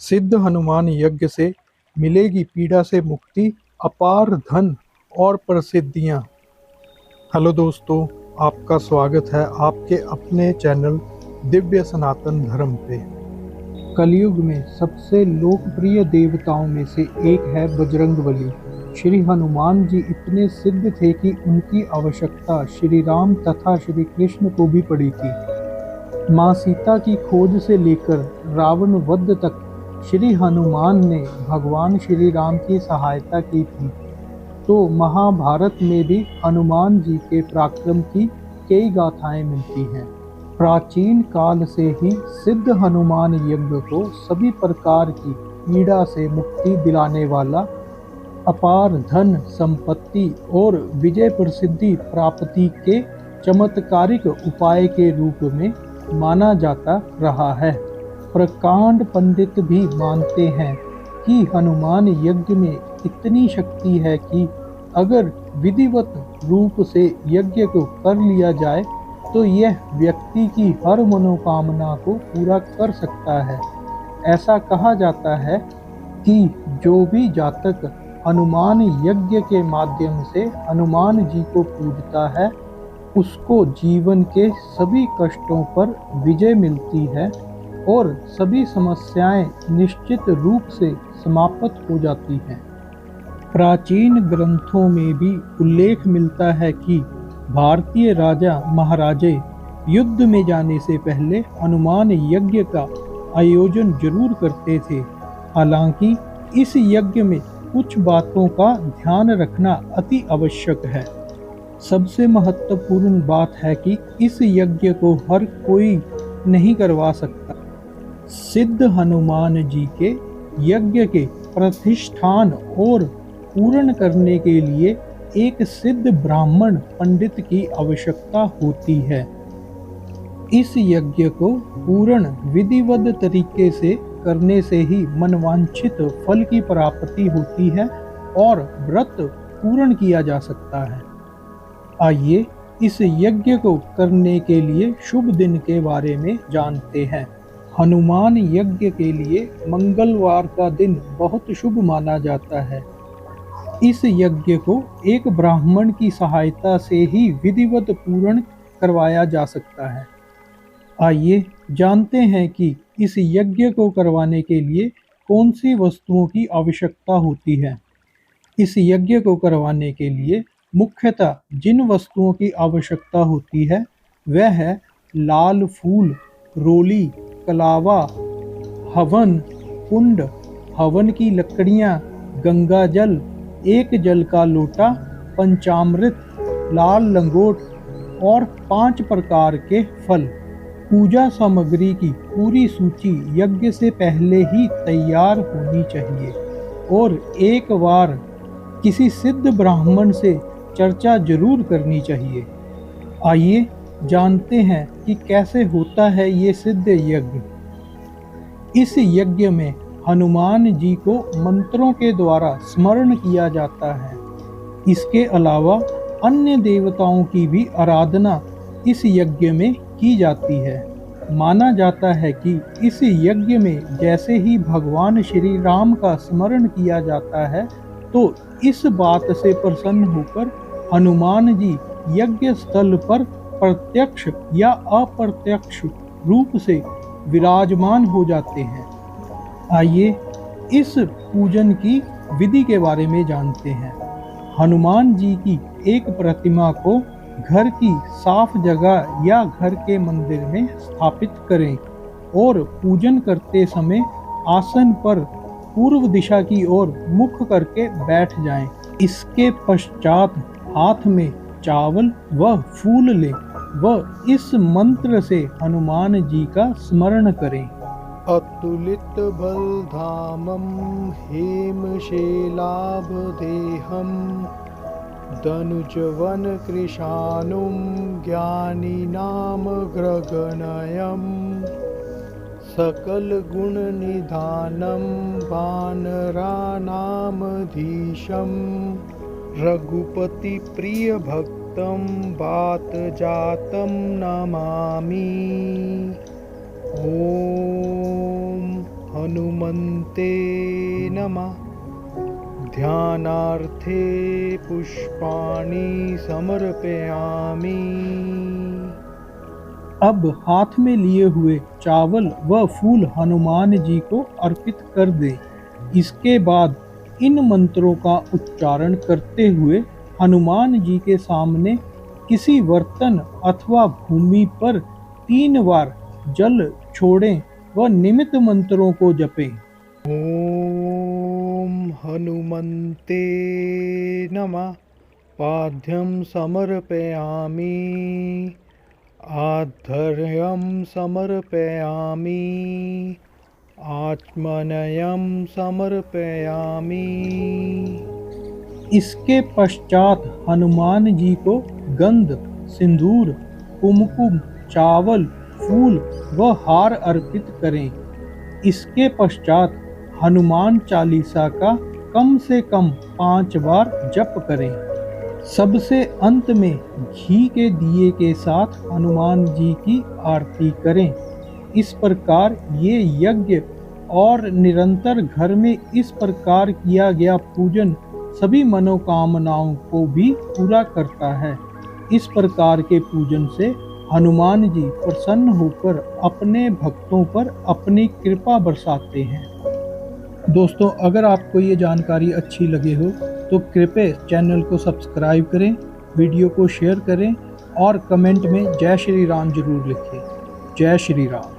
सिद्ध हनुमान यज्ञ से मिलेगी पीड़ा से मुक्ति, अपार धन और प्रसिद्धियाँ। हेलो दोस्तों, आपका स्वागत है आपके अपने चैनल दिव्य सनातन धर्म पे। कलयुग में सबसे लोकप्रिय देवताओं में से एक है बजरंगबली। श्री हनुमान जी इतने सिद्ध थे कि उनकी आवश्यकता श्री राम तथा श्री कृष्ण को भी पड़ी थी। माँ सीता की खोज से लेकर रावण वध तक श्री हनुमान ने भगवान श्री राम की सहायता की थी। तो महाभारत में भी हनुमान जी के पराक्रम की कई गाथाएं मिलती हैं। प्राचीन काल से ही सिद्ध हनुमान यज्ञ को सभी प्रकार की पीड़ा से मुक्ति दिलाने वाला, अपार धन संपत्ति और विजय प्रसिद्धि प्राप्ति के चमत्कारिक उपाय के रूप में माना जाता रहा है। प्रकांड पंडित भी मानते हैं कि हनुमान यज्ञ में इतनी शक्ति है कि अगर विधिवत रूप से यज्ञ को कर लिया जाए तो यह व्यक्ति की हर मनोकामना को पूरा कर सकता है। ऐसा कहा जाता है कि जो भी जातक हनुमान यज्ञ के माध्यम से हनुमान जी को पूजता है, उसको जीवन के सभी कष्टों पर विजय मिलती है और सभी समस्याएं निश्चित रूप से समाप्त हो जाती हैं। प्राचीन ग्रंथों में भी उल्लेख मिलता है कि भारतीय राजा महाराजे युद्ध में जाने से पहले हनुमान यज्ञ का आयोजन जरूर करते थे। हालांकि इस यज्ञ में कुछ बातों का ध्यान रखना अति आवश्यक है। सबसे महत्वपूर्ण बात है कि इस यज्ञ को हर कोई नहीं करवा सकता। सिद्ध हनुमान जी के यज्ञ के प्रतिष्ठान और पूर्ण करने के लिए एक सिद्ध ब्राह्मण पंडित की आवश्यकता होती है। इस यज्ञ को पूर्ण विधिवत तरीके से करने से ही मनवांछित फल की प्राप्ति होती है और व्रत पूर्ण किया जा सकता है। आइए इस यज्ञ को करने के लिए शुभ दिन के बारे में जानते हैं। हनुमान यज्ञ के लिए मंगलवार का दिन बहुत शुभ माना जाता है। इस यज्ञ को एक ब्राह्मण की सहायता से ही विधिवत पूर्ण करवाया जा सकता है। आइए जानते हैं कि इस यज्ञ को करवाने के लिए कौन सी वस्तुओं की आवश्यकता होती है। इस यज्ञ को करवाने के लिए मुख्यतः जिन वस्तुओं की आवश्यकता होती है वह है लाल फूल, रोली, कलावा, हवन कुंड, हवन की लकड़ियाँ, गंगा जल, एक जल का लोटा, पंचामृत, लाल लंगोट और 5 प्रकार के फल। पूजा सामग्री की पूरी सूची यज्ञ से पहले ही तैयार होनी चाहिए और एक बार किसी सिद्ध ब्राह्मण से चर्चा जरूर करनी चाहिए। आइए जानते हैं कि कैसे होता है ये सिद्ध यज्ञ। इस यज्ञ में हनुमान जी को मंत्रों के द्वारा स्मरण किया जाता है। इसके अलावा अन्य देवताओं की भी आराधना इस यज्ञ में की जाती है। माना जाता है कि इस यज्ञ में जैसे ही भगवान श्री राम का स्मरण किया जाता है तो इस बात से प्रसन्न होकर हनुमान जी यज्ञ स्थल पर प्रत्यक्ष या अप्रत्यक्ष रूप से विराजमान हो जाते हैं। आइए इस पूजन की विधि के बारे में जानते हैं। हनुमान जी की एक प्रतिमा को घर की साफ जगह या घर के मंदिर में स्थापित करें और पूजन करते समय आसन पर पूर्व दिशा की ओर मुख करके बैठ जाएं। इसके पश्चात हाथ में चावल व फूल लें व इस मंत्र से हनुमान जी का स्मरण करें। अतुलित बलधामं हेमशैलाभदेहं दनुजवन कृशानुं ज्ञानिनामग्रगणयं सकलगुणनिधानं वानराणामधीशं रघुपतिप्रियभक्तं वातजातं नमामि। ओम हनुमन्ते नमः। ध्यानार्थे पुष्पाणि समर्पयामि। अब हाथ में लिए हुए चावल व फूल हनुमान जी को अर्पित कर दे। इसके बाद इन मंत्रों का उच्चारण करते हुए हनुमान जी के सामने किसी बर्तन अथवा भूमि पर 3 बार जल छोड़ें व निमित्त मंत्रों को जपें। ॐ हनुमन्ते नमः। पाद्यं समर्पयामि। आध्वर्यं समर्पयामि। आचमनीयं समर्पयामि। इसके पश्चात हनुमान जी को गंध, सिंदूर, कुमकुम, चावल, फूल व हार अर्पित करें। इसके पश्चात हनुमान चालीसा का कम से कम 5 बार जप करें। सबसे अंत में घी के दिए के साथ हनुमान जी की आरती करें। इस प्रकार ये यज्ञ और निरंतर घर में इस प्रकार किया गया पूजन सभी मनोकामनाओं को भी पूरा करता है। इस प्रकार के पूजन से हनुमान जी प्रसन्न होकर अपने भक्तों पर अपनी कृपा बरसाते हैं। दोस्तों, अगर आपको ये जानकारी अच्छी लगे हो तो कृपया चैनल को सब्सक्राइब करें, वीडियो को शेयर करें और कमेंट में जय श्री राम जरूर लिखें। जय श्री राम।